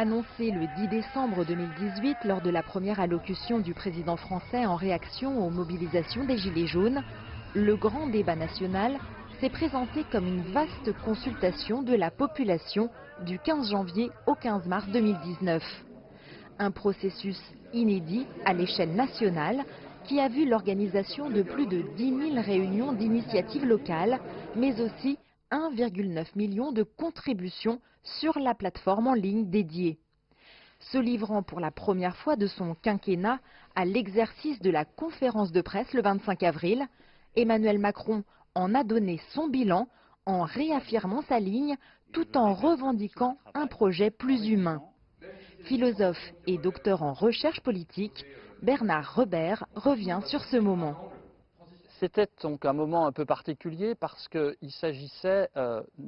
Annoncé le 10 décembre 2018 lors de la première allocution du président français en réaction aux mobilisations des Gilets jaunes, le grand débat national s'est présenté comme une vaste consultation de la population du 15 janvier au 15 mars 2019. Un processus inédit à l'échelle nationale qui a vu l'organisation de plus de 10 000 réunions d'initiatives locales, mais aussi 1,9 million de contributions sur la plateforme en ligne dédiée. Se livrant pour la première fois de son quinquennat à l'exercice de la conférence de presse le 25 avril, Emmanuel Macron en a donné son bilan en réaffirmant sa ligne tout en revendiquant un projet plus humain. Philosophe et docteur en recherche politique, Bernard Rebert revient sur ce moment. C'était donc un moment un peu particulier parce qu'il s'agissait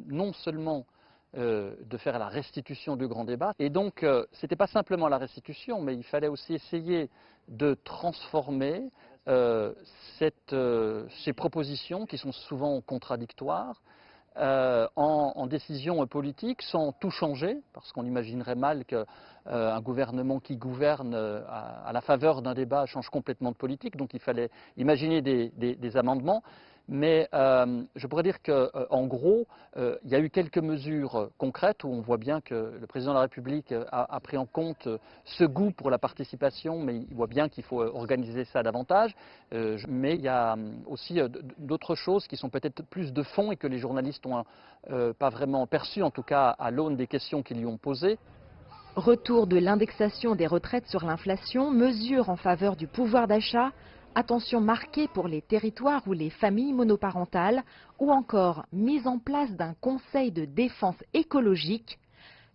non seulement de faire la restitution du grand débat, et donc ce n'était pas simplement la restitution, mais il fallait aussi essayer de transformer ces propositions qui sont souvent contradictoires en décisions politiques sans tout changer, parce qu'on imaginerait mal qu'un gouvernement qui gouverne à la faveur d'un débat change complètement de politique, donc il fallait imaginer des amendements. Mais je pourrais dire qu'en gros, il y a eu quelques mesures concrètes où on voit bien que le président de la République a pris en compte ce goût pour la participation, mais il voit bien qu'il faut organiser ça davantage. Mais il y a aussi d'autres choses qui sont peut-être plus de fond et que les journalistes n'ont pas vraiment perçues, en tout cas à l'aune des questions qu'ils lui ont posées. Retour de l'indexation des retraites sur l'inflation, mesures en faveur du pouvoir d'achat, attention marquée pour les territoires ou les familles monoparentales, ou encore mise en place d'un conseil de défense écologique.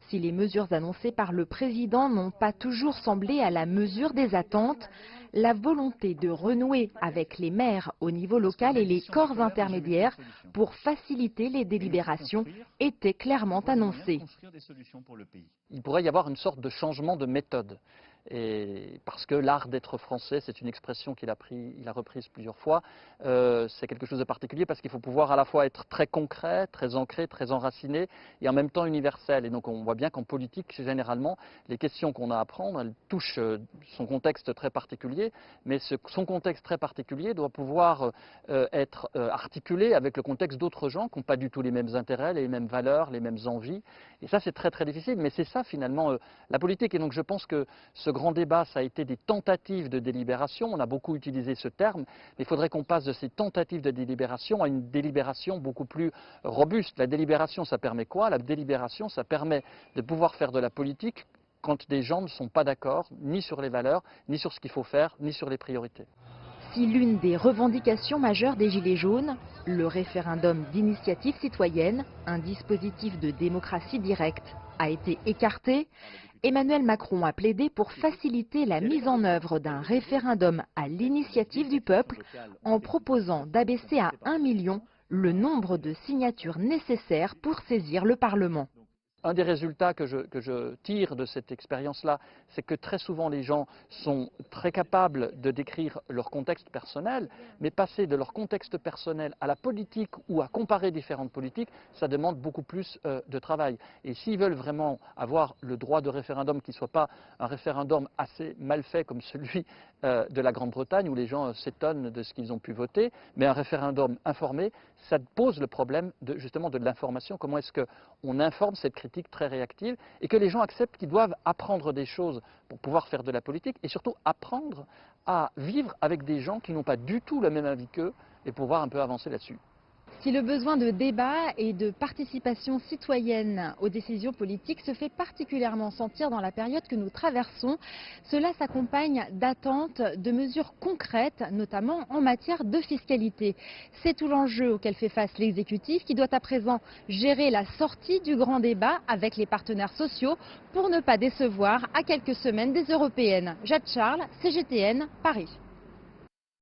Si les mesures annoncées par le président n'ont pas toujours semblé à la mesure des attentes, la volonté de renouer avec les maires au niveau local et les corps intermédiaires pour faciliter les délibérations était clairement annoncée. Il pourrait y avoir une sorte de changement de méthode. Et parce que l'art d'être français, c'est une expression qu'il a reprise plusieurs fois, c'est quelque chose de particulier parce qu'il faut pouvoir à la fois être très concret, très ancré, très enraciné et en même temps universel. Et donc on voit bien qu'en politique, généralement, les questions qu'on a à prendre, elles touchent son contexte très particulier, mais son contexte très particulier doit pouvoir être articulé avec le contexte d'autres gens qui n'ont pas du tout les mêmes intérêts, les mêmes valeurs, les mêmes envies. Et ça, c'est très très difficile, mais c'est ça finalement la politique. Et donc je pense que ce grand débat, ça a été des tentatives de délibération. On a beaucoup utilisé ce terme, mais il faudrait qu'on passe de ces tentatives de délibération à une délibération beaucoup plus robuste. La délibération, ça permet quoi? La délibération, ça permet de pouvoir faire de la politique quand des gens ne sont pas d'accord, ni sur les valeurs, ni sur ce qu'il faut faire, ni sur les priorités. Si l'une des revendications majeures des Gilets jaunes, le référendum d'initiative citoyenne, un dispositif de démocratie directe, a été écarté, Emmanuel Macron a plaidé pour faciliter la mise en œuvre d'un référendum à l'initiative du peuple en proposant d'abaisser à 1 million le nombre de signatures nécessaires pour saisir le Parlement. Un des résultats que je tire de cette expérience-là, c'est que très souvent les gens sont très capables de décrire leur contexte personnel, mais passer de leur contexte personnel à la politique ou à comparer différentes politiques, ça demande beaucoup plus de travail. Et s'ils veulent vraiment avoir le droit de référendum qui ne soit pas un référendum assez mal fait comme celui de la Grande-Bretagne où les gens s'étonnent de ce qu'ils ont pu voter, mais un référendum informé, ça pose le problème justement de l'information. Comment est-ce qu'on informe cette critique très réactive et que les gens acceptent qu'ils doivent apprendre des choses pour pouvoir faire de la politique et surtout apprendre à vivre avec des gens qui n'ont pas du tout le même avis qu'eux et pouvoir un peu avancer là-dessus. Si le besoin de débat et de participation citoyenne aux décisions politiques se fait particulièrement sentir dans la période que nous traversons, cela s'accompagne d'attentes, de mesures concrètes, notamment en matière de fiscalité. C'est tout l'enjeu auquel fait face l'exécutif qui doit à présent gérer la sortie du grand débat avec les partenaires sociaux pour ne pas décevoir à quelques semaines des européennes. Jade Charles, CGTN, Paris.